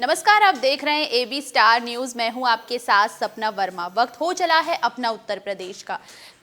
नमस्कार, आप देख रहे हैं एबी स्टार न्यूज। मैं हूं आपके साथ सपना वर्मा। वक्त हो चला है अपना उत्तर प्रदेश का।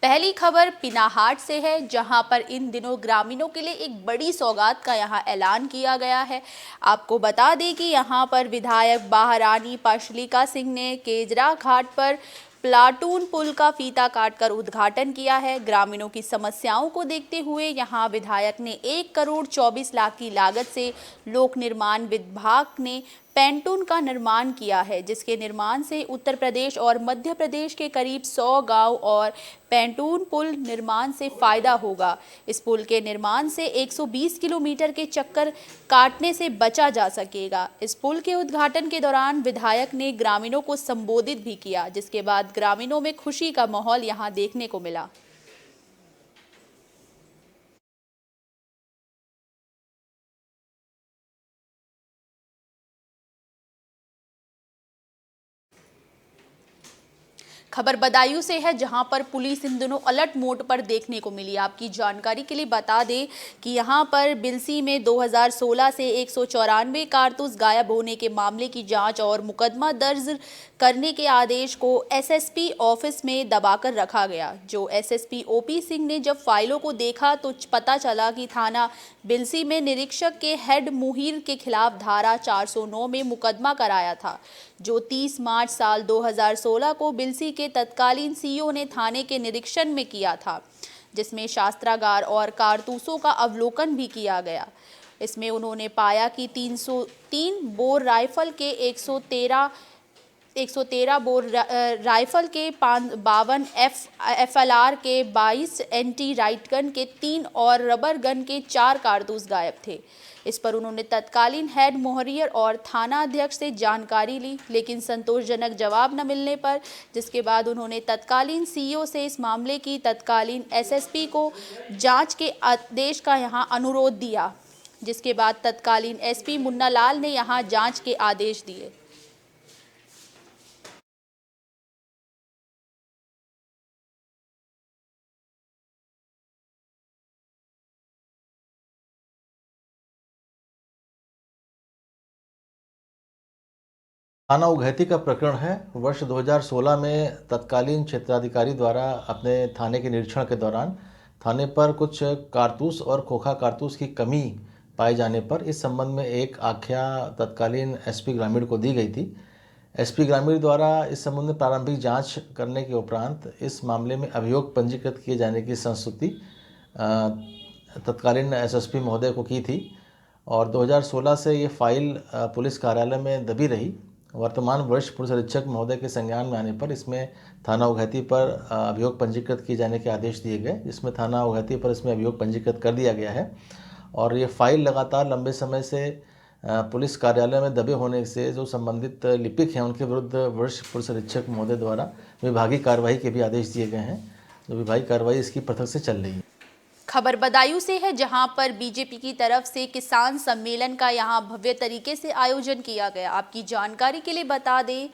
पहली खबर पिनाहाट से है, जहां पर इन दिनों ग्रामीणों के लिए एक बड़ी सौगात का यहां ऐलान किया गया है। आपको बता दें कि यहां पर विधायक महारानी पाशलिका सिंह ने केजरा घाट पर प्लाटून पुल का फीता काटकर उद्घाटन किया है। ग्रामीणों की समस्याओं को देखते हुए यहां विधायक ने 1,24,00,000 की लागत से लोक निर्माण विभाग ने पैंटून का निर्माण किया है, जिसके निर्माण से उत्तर प्रदेश और मध्य प्रदेश के करीब 100 गांव और पैंटून पुल निर्माण से फायदा होगा। इस पुल के निर्माण से 120 किलोमीटर के चक्कर काटने से बचा जा सकेगा। इस पुल के उद्घाटन के दौरान विधायक ने ग्रामीणों को संबोधित भी किया, जिसके बाद ग्रामीणों में खुशी का माहौल यहां देखने को मिला। खबर बदायूं से है, जहां पर पुलिस इन दिनों अलर्ट मोड पर देखने को मिली। आपकी जानकारी के लिए बता दें कि यहां पर बिलसी में 2016 से 194 कारतूस गायब होने के मामले की जांच और मुकदमा दर्ज करने के आदेश को एसएसपी ऑफिस में दबाकर रखा गया। जो एसएसपी ओपी सिंह ने जब फाइलों को देखा तो पता चला कि थाना बिलसी में निरीक्षक के हेड मुहीर के खिलाफ धारा 409 में मुकदमा कराया था, जो 30 मार्च साल 2016 को बिलसी के तत्कालीन सीईओ ने थाने के निरीक्षण में किया था, जिसमें शस्त्रागार और कारतूसों का अवलोकन भी किया गया। इसमें उन्होंने पाया कि 303 बोर राइफल के 113 बोर राइफल के 52 एफएलआर के 22 एंटी राइट गन के 3 और रबर गन के 4 कारतूस गायब थे। इस पर उन्होंने तत्कालीन हेड मोहरियर और थाना अध्यक्ष से जानकारी ली, लेकिन संतोषजनक जवाब न मिलने पर जिसके बाद उन्होंने तत्कालीन सीईओ से इस मामले की तत्कालीन एसएसपी को जांच के आदेश का यहां अनुरोध दिया, जिसके बाद तत्कालीन एसपी मुन्ना लाल ने यहां जांच के आदेश दिए। थाना उघैती का प्रकरण है। वर्ष 2016 में तत्कालीन क्षेत्राधिकारी द्वारा अपने थाने के निरीक्षण के दौरान थाने पर कुछ कारतूस और खोखा कारतूस की कमी पाए जाने पर इस संबंध में एक आख्या तत्कालीन एसपी ग्रामीण को दी गई थी। एसपी ग्रामीण द्वारा इस संबंध में प्रारंभिक जांच करने के उपरांत इस मामले में अभियोग पंजीकृत किए जाने की संस्तुति तत्कालीन एसएसपी महोदय को की थी और 2016 से ये फाइल पुलिस कार्यालय में दबी रही। वर्तमान वरिष्ठ पुलिस अधीक्षक महोदय के संज्ञान में आने पर इसमें थाना उघैती पर अभियोग पंजीकृत किए जाने के आदेश दिए गए, जिसमें थाना उघैती पर इसमें अभियोग पंजीकृत कर दिया गया है। और ये फाइल लगातार लंबे समय से पुलिस कार्यालय में दबे होने से जो संबंधित लिपिक हैं उनके विरुद्ध वरिष्ठ पुलिस अधीक्षक महोदय द्वारा विभागीय कार्रवाई के भी आदेश दिए गए हैं। जो विभागीय कार्रवाई इसकी पृथक से चल रही है। खबर बदायूं से है, जहां पर बीजेपी की तरफ से किसान सम्मेलन का यहां भव्य तरीके से आयोजन किया गया। आपकी जानकारी के लिए बता दें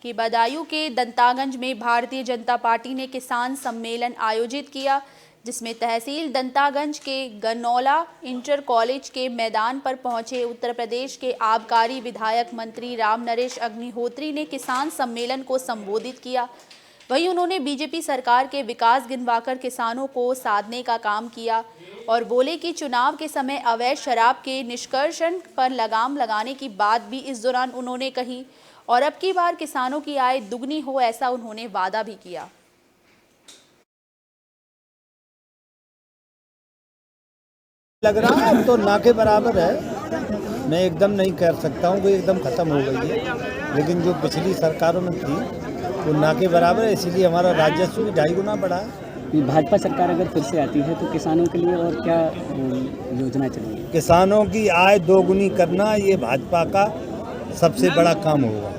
कि बदायूं के दंतागंज में भारतीय जनता पार्टी ने किसान सम्मेलन आयोजित किया, जिसमें तहसील दंतागंज के गनौला इंटर कॉलेज के मैदान पर पहुंचे उत्तर प्रदेश के आबकारी विधायक मंत्री राम नरेश अग्निहोत्री ने किसान सम्मेलन को संबोधित किया। वहीं उन्होंने बीजेपी सरकार के विकास गिनवाकर किसानों को साधने का काम किया और बोले कि चुनाव के समय अवैध शराब के निष्कर्षण पर लगाम लगाने की बात भी इस दौरान उन्होंने कही और अब की बार किसानों की आय दुगनी हो, ऐसा उन्होंने वादा भी किया। लग रहा है अब तो ना के बराबर है। मैं एकदम नहीं कह सकता हूँ कि एकदम खत्म हो गई है, लेकिन जो पिछली सरकारों में थी वो ना के बराबर है, इसीलिए हमारा राजस्व भी 2.5 गुना बढ़ा है। भाजपा सरकार अगर फिर से आती है तो किसानों के लिए और क्या योजना चलेगी? किसानों की आय 2 गुनी करना ये भाजपा का सबसे बड़ा काम होगा।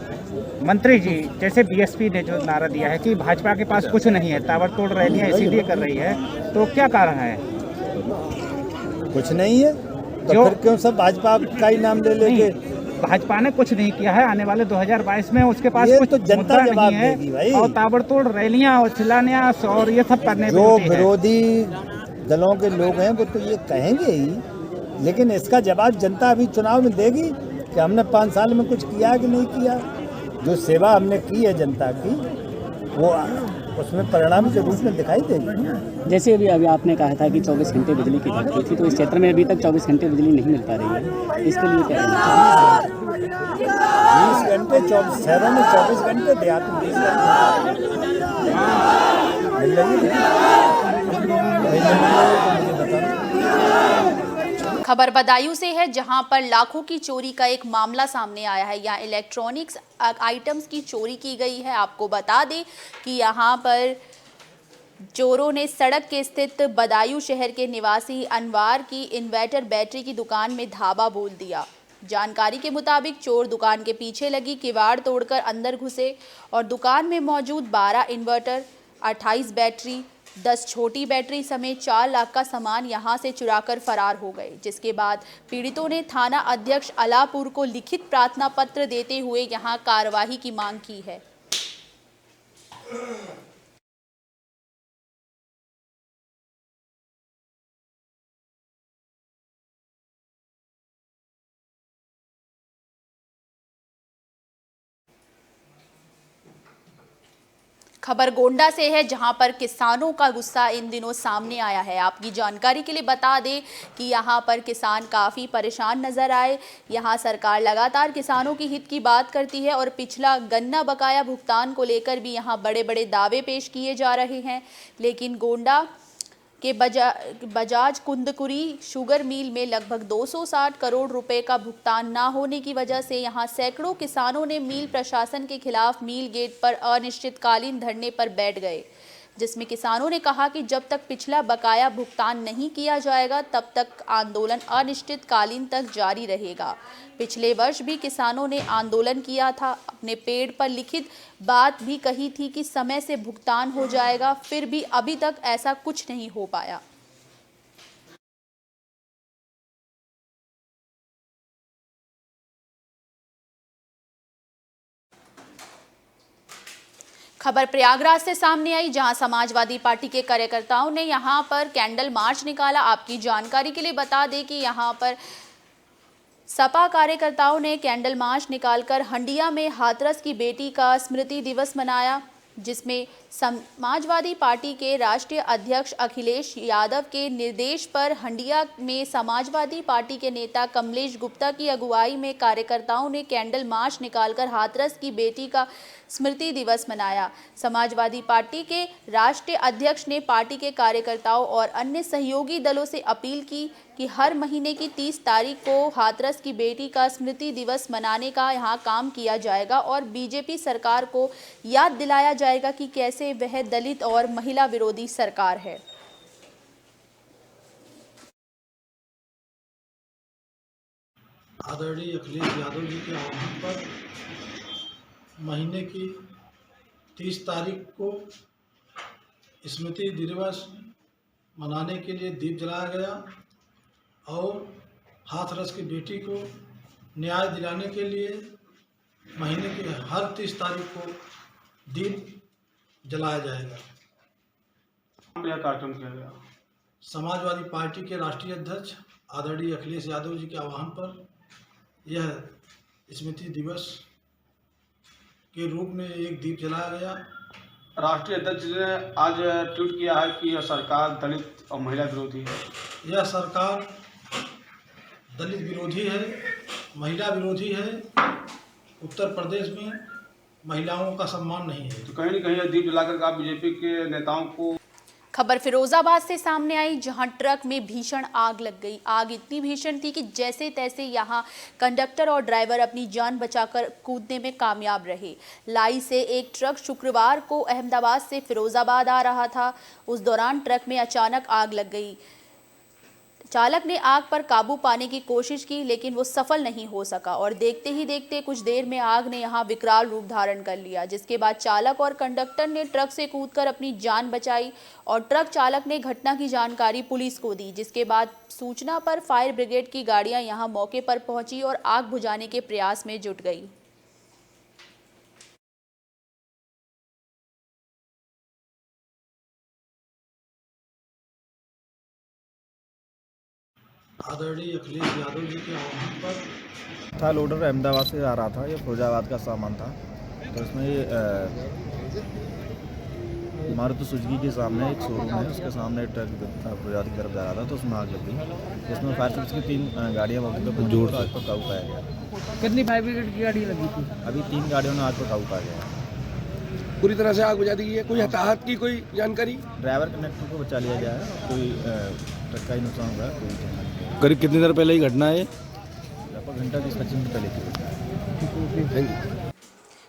मंत्री जी, जैसे बीएसपी ने जो नारा दिया है कि भाजपा के पास कुछ नहीं है, ताबड़तोड़ रैलियां इसीलिए कर रही है, तो क्या कारण है? कुछ नहीं है तो फिर क्यों सब भाजपा का ही नाम ले लेंगे? भाजपा ने कुछ नहीं किया है। आने वाले 2022 में उसके पास कुछ तो जनता जवाब नहीं देगी भाई। और ताबड़तोड़ रैलियां और शिलान्यास और ये सब करने जो विरोधी दलों के लोग हैं वो तो ये कहेंगे ही, लेकिन इसका जवाब जनता अभी चुनाव में देगी। कि हमने 5 साल में कुछ किया कि नहीं किया। जो सेवा हमने की है जनता की, वो उसमें परिणाम के रूप में दिखाई देगी। जैसे अभी आपने कहा था कि 24 घंटे बिजली की घटती थी, तो इस क्षेत्र में अभी तक 24 घंटे बिजली नहीं मिल पा रही है, इसके लिए क्या कहना चाहिए? 20 घंटे 24 शहरों में 24 घंटे, देहात में 20 घंटे मिल रही है। खबर बदायूं से है, जहां पर लाखों की चोरी का एक मामला सामने आया है। यहाँ इलेक्ट्रॉनिक्स आइटम्स की चोरी की गई है। आपको बता दें कि यहाँ पर चोरों ने सड़क के स्थित बदायूं शहर के निवासी अनवार की इन्वर्टर बैटरी की दुकान में धावा बोल दिया। जानकारी के मुताबिक चोर दुकान के पीछे लगी किवाड़ तोड़कर अंदर घुसे और दुकान में मौजूद 12 इन्वर्टर, 28 बैटरी, 10 छोटी बैटरी समेत 4 लाख का सामान यहां से चुराकर फरार हो गए। जिसके बाद पीड़ितों ने थाना अध्यक्ष अलापुर को लिखित प्रार्थना पत्र देते हुए यहां कार्रवाई की मांग की है। खबर गोंडा से है, जहां पर किसानों का गुस्सा इन दिनों सामने आया है। आपकी जानकारी के लिए बता दें कि यहां पर किसान काफ़ी परेशान नजर आए। यहां सरकार लगातार किसानों की हित की बात करती है और पिछला गन्ना बकाया भुगतान को लेकर भी यहां बड़े बड़े दावे पेश किए जा रहे हैं। लेकिन गोंडा के बजाज कुंदकुरी शुगर मिल में लगभग 260 करोड़ रुपए का भुगतान ना होने की वजह से यहां सैकड़ों किसानों ने मिल प्रशासन के खिलाफ मिल गेट पर अनिश्चितकालीन धरने पर बैठ गए, जिसमें किसानों ने कहा कि जब तक पिछला बकाया भुगतान नहीं किया जाएगा तब तक आंदोलन अनिश्चितकालीन तक जारी रहेगा। पिछले वर्ष भी किसानों ने आंदोलन किया था, अपने पेड़ पर लिखित बात भी कही थी कि समय से भुगतान हो जाएगा, फिर भी अभी तक ऐसा कुछ नहीं हो पाया। खबर प्रयागराज से सामने आई, जहां समाजवादी पार्टी के कार्यकर्ताओं ने यहां पर कैंडल मार्च निकाला। आपकी जानकारी के लिए बता दें कि यहां पर सपा कार्यकर्ताओं ने कैंडल मार्च निकालकर हंडिया में हाथरस की बेटी का स्मृति दिवस मनाया, जिसमें समाजवादी पार्टी के राष्ट्रीय अध्यक्ष अखिलेश यादव के निर्देश पर हंडिया में समाजवादी पार्टी के नेता कमलेश गुप्ता की अगुवाई में कार्यकर्ताओं ने कैंडल मार्च निकालकर हाथरस की बेटी का स्मृति दिवस मनाया। समाजवादी पार्टी के राष्ट्रीय अध्यक्ष ने पार्टी के कार्यकर्ताओं और अन्य सहयोगी दलों से अपील की कि हर महीने की 30 तारीख को हाथरस की बेटी का स्मृति दिवस मनाने का यहाँ काम किया जाएगा और बीजेपी सरकार को याद दिलाया जाएगा कि कैसे वह दलित और महिला विरोधी सरकार है। आदरणीय अखिलेश यादव जी के आह्वान पर महीने की 30 तारीख को स्मृति दिवस मनाने के लिए दीप जलाया गया और हाथरस की बेटी को न्याय दिलाने के लिए महीने के हर 30 तारीख को दीप जलाया जाएगा। यह कार्यक्रम किया गया। समाजवादी पार्टी के राष्ट्रीय अध्यक्ष आदरणीय अखिलेश यादव जी के आह्वान पर यह स्मृति दिवस के रूप में एक दीप जलाया गया। राष्ट्रीय अध्यक्ष ने आज ट्वीट किया है कि यह सरकार दलित और महिला विरोधी है। यह सरकार दलित विरोधी है, महिला विरोधी है। उत्तर प्रदेश में महिलाओं का सम्मान नहीं है। तो कहीं न कहीं यह दीप जलाकर आप बीजेपी के नेताओं को। खबर फिरोजाबाद से सामने आई, जहां ट्रक में भीषण आग लग गई। आग इतनी भीषण थी कि जैसे तैसे यहां कंडक्टर और ड्राइवर अपनी जान बचाकर कूदने में कामयाब रहे। लाई से एक ट्रक शुक्रवार को अहमदाबाद से फिरोजाबाद आ रहा था। उस दौरान ट्रक में अचानक आग लग गई। चालक ने आग पर काबू पाने की कोशिश की, लेकिन वो सफल नहीं हो सका और देखते ही देखते कुछ देर में आग ने यहां विकराल रूप धारण कर लिया, जिसके बाद चालक और कंडक्टर ने ट्रक से कूदकर अपनी जान बचाई और ट्रक चालक ने घटना की जानकारी पुलिस को दी, जिसके बाद सूचना पर फायर ब्रिगेड की गाड़ियां यहां मौके पर पहुंची और आग बुझाने के प्रयास में जुट गई। आदरणीय अखिलेश यादव जी के आह्वान पर था लोडर अहमदाबाद से आ रहा था, ये फिरोजाबाद का सामान था। तो इसमें मारुति सुजुकी के सामने एक शोरूम है, उसके सामने ट्रक फिरोजाबाद की तरफ जा रहा था, तो उसमें आग लग गई। उसमें फायर सर्विस की 3 गाड़ियाँ मौके पर जोड़ आग पर काबू पाया गया। कितनी फायर ब्रिगेड की गाड़ी लगी थी? अभी 3 गाड़ियों ने आग पर काबू पाया गया। पूरी तरह से आग बुझा दी है। कोई हताहत की कोई जानकारी? ड्राइवर कंडक्टर को बचा लिया गया है, कोई ट्रक का ही नुकसान हुआ है, कोई करीब कितनी देर पहले ही घटना है? लगभग घंटा 20-25 मिनट पहले की। Thank you.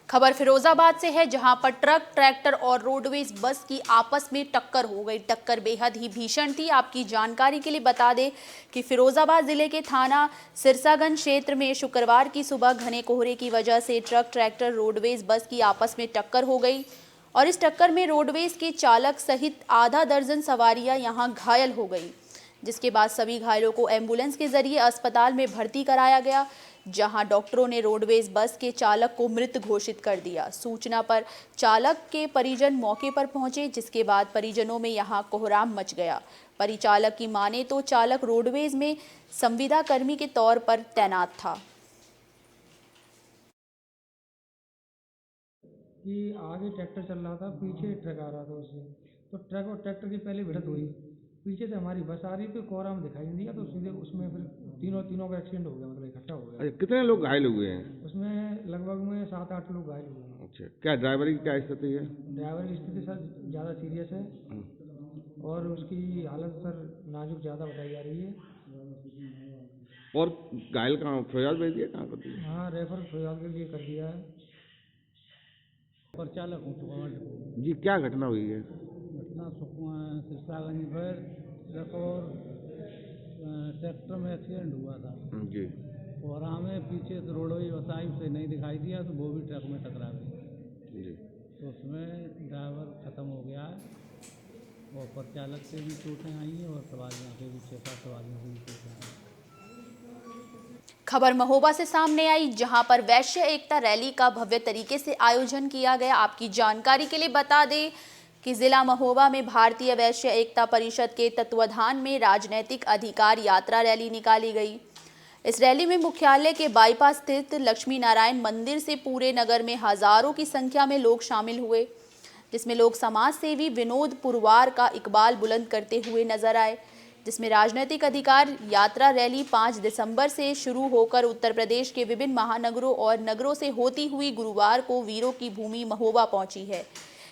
खबर फिरोजाबाद से है, जहां पर ट्रक, ट्रैक्टर और रोडवेज बस की आपस में टक्कर हो गई। टक्कर बेहद ही भीषण थी। आपकी जानकारी के लिए बता दें कि फिरोजाबाद जिले के थाना सिरसागंज क्षेत्र में शुक्रवार की सुबह घने कोहरे की वजह से ट्रक, ट्रैक्टर, रोडवेज बस की आपस में टक्कर हो गई और इस टक्कर में रोडवेज के चालक सहित आधा दर्जन सवारियां यहां घायल हो गई, जिसके बाद सभी घायलों को एम्बुलेंस के जरिए अस्पताल में भर्ती कराया गया, जहां डॉक्टरों ने रोडवेज बस के चालक को मृत घोषित कर दिया। सूचना पर चालक के परिजन मौके पर पहुंचे, जिसके बाद परिजनों में यहां कोहराम मच गया। परिचालक की माने तो चालक रोडवेज में संविदा कर्मी के तौर पर तैनात था। कि आगे ट्रैक्टर चल रहा था, पीछे ट्रक आ रहा था उससे, तो ट्रक और ट्रैक्टर की पहले भिड़ंत हुई। पीछे से हमारी बस आ रही थी, कोहरा में दिखाई नहीं दिया, तो सीधे उसमें फिर तीनों का एक्सीडेंट हो गया, मतलब इकट्ठा हो गया। कितने लोग घायल हुए हैं? उसमें लगभग में 7-8 लोग घायल हुए हैं। अच्छा, क्या ड्राइवर की क्या स्थिति है? ड्राइवर की स्थिति सर ज़्यादा सीरियस है और उसकी हालत सर नाजुक ज़्यादा बताई जा रही है। और घायल कहाँ फिरोजाबाद भेज दिया, कहाँ कर दिया? हाँ, रेफर फिरोजाबाद के लिए कर दिया है। परिचालक हूँ जी, क्या घटना हुई है? घटना सिरसागंज पर ट्रक और ट्रैक्टर में एक्सीडेंट हुआ था जी। और हमें पीछे से रोडवेज बसाई से नहीं दिखाई दिया, तो वो भी ट्रक में टकरा गई जी। तो उसमें ड्राइवर ख़त्म हो गया है और परिचालक से भी चोटें आई हैं और सवारियों के भी 6-7 सवारियों के भी चोटें आई। खबर महोबा से सामने आई, जहां पर वैश्य एकता रैली का भव्य तरीके से आयोजन किया गया। आपकी जानकारी के लिए बता दें कि जिला महोबा में भारतीय वैश्य एकता परिषद के तत्वाधान में राजनैतिक अधिकार यात्रा रैली निकाली गई। इस रैली में मुख्यालय के बाईपास स्थित लक्ष्मी नारायण मंदिर से पूरे नगर में हजारों की संख्या में लोग शामिल हुए, जिसमें लोग समाज सेवी विनोद पुरवार का इकबाल बुलंद करते हुए नजर आए। जिसमें राजनीतिक अधिकार यात्रा रैली 5 दिसंबर से शुरू होकर उत्तर प्रदेश के विभिन्न महानगरों और नगरों से होती हुई गुरुवार को वीरों की भूमि महोबा पहुंची है।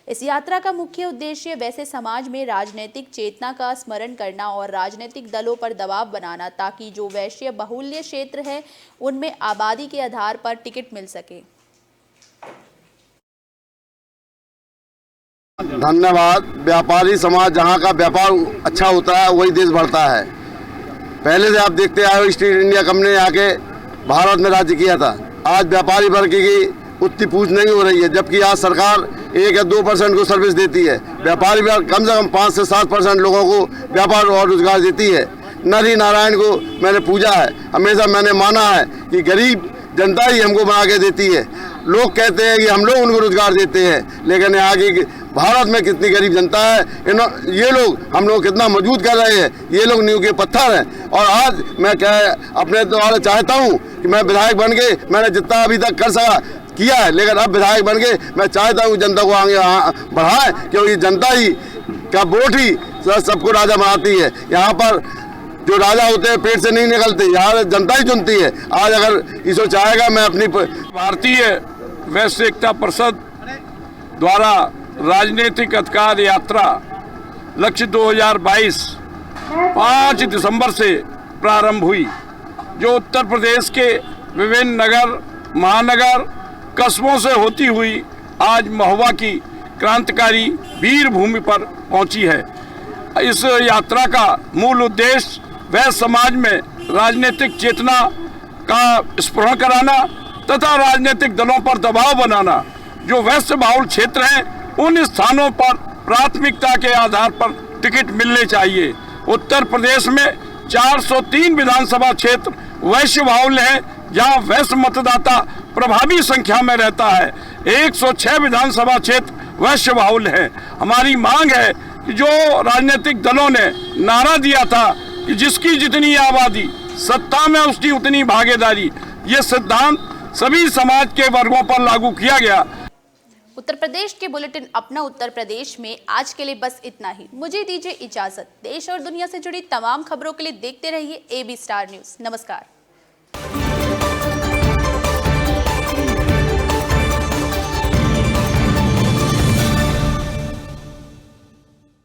इस यात्रा का मुख्य उद्देश्य वैसे समाज में राजनीतिक चेतना का स्मरण करना और राजनीतिक दलों पर दबाव बनाना, ताकि जो वैश्य बहुल्य क्षेत्र है उनमें आबादी के आधार पर टिकट मिल सके। धन्यवाद। व्यापारी समाज जहाँ का व्यापार अच्छा होता है वही देश बढ़ता है। पहले से आप देखते आए हो, ईस्ट इंडिया कंपनी ने आके भारत में राज्य किया था। आज व्यापारी वर्ग की उतनी पूछ नहीं हो रही है, जबकि आज सरकार 1 या 2% को सर्विस देती है। व्यापारी वर्ग कम से कम 5 से 7% लोगों को व्यापार और रोजगार देती है। नरी नारायण को मैंने पूजा है, हमेशा मैंने माना है कि गरीब जनता ही हमको बना के देती है। लोग कहते हैं कि हम लोग उनको रोजगार देते हैं, लेकिन आगे भारत में कितनी गरीब जनता है, ये लोग हम लोग कितना मजबूत कर रहे हैं। ये लोग नींव के पत्थर हैं। और आज मैं अपने द्वारा चाहता हूँ कि मैं विधायक बन के मैंने जितना अभी तक कर सका किया है, लेकिन अब विधायक बन के मैं चाहता हूँ जनता को आगे बढ़ाएं, क्योंकि जनता ही का वोट ही सबको राजा बनाती है। यहाँ पर जो राजा होते हैं पेट से नहीं निकलते, यहाँ जनता ही चुनती है। आज अगर ईश्वर चाहेगा मैं अपनी भारतीय वैश्य एकता परिषद द्वारा राजनीतिक अधिकार यात्रा लक्ष्य 2022 5 दिसंबर से प्रारंभ हुई, जो उत्तर प्रदेश के विभिन्न नगर, महानगर, कस्बों से होती हुई आज महोबा की क्रांतिकारी वीर भूमि पर पहुंची है। इस यात्रा का मूल उद्देश्य वैश्य समाज में राजनीतिक चेतना का स्फुरण कराना तथा राजनीतिक दलों पर दबाव बनाना। जो वैश्य बहुल क्षेत्र हैं उन स्थानों पर प्राथमिकता के आधार पर टिकट मिलने चाहिए। उत्तर प्रदेश में 403 विधानसभा क्षेत्र वैश्य बहुल है, जहां वैश्य मतदाता प्रभावी संख्या में रहता है। 106 विधानसभा क्षेत्र वैश्य बहुल है। हमारी मांग है कि जो राजनीतिक दलों ने नारा दिया था कि जिसकी जितनी आबादी, सत्ता में उसकी उतनी भागीदारी, ये सिद्धांत सभी समाज के वर्गों पर लागू किया गया। उत्तर प्रदेश के बुलेटिन अपना उत्तर प्रदेश में आज के लिए बस इतना ही। मुझे दीजिए इजाजत। देश और दुनिया से जुड़ी तमाम खबरों के लिए देखते रहिए AB स्टार न्यूज़। नमस्कार।